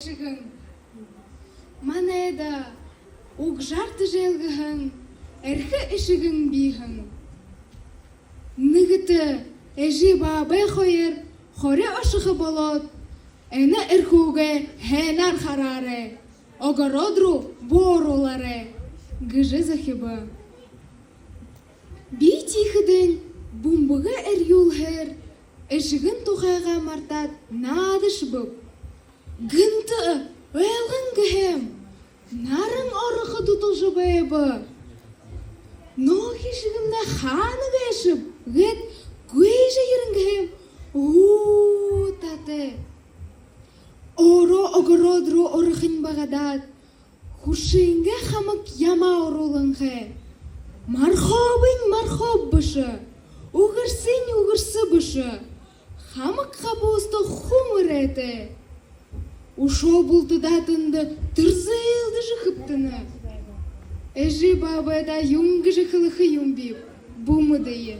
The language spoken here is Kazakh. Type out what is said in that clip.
ішігін. Манайда, уг жарты желгіхін, әрхі ішігін бейхін. Нігіті әжі бабай қойыр, қоры ашығы болот, әні әрхуге хәнар харары, огородру борулары, гыжы захибы. Бей тихідін бумбыға әр юлхыр, ішігін тұғайға мартат надыш бұп. Гынты өйлғын кіхем, нарын орықы тұтылжы бәйбі. Ноқ ішігімді қаны кәшіп, ғет көйжі ерін кіхем. Таты. Оро огородру орықын бағадат, хушинге хамык яма орулынғы. Мархоб бұшы, уғырсы бұшы. Хамык қабосты хумыр әті. Ушо бұлды датынды тұрзылды жықыптыны. Әжі бабайда юңғы жықылықы юмбип, бұмыдайы.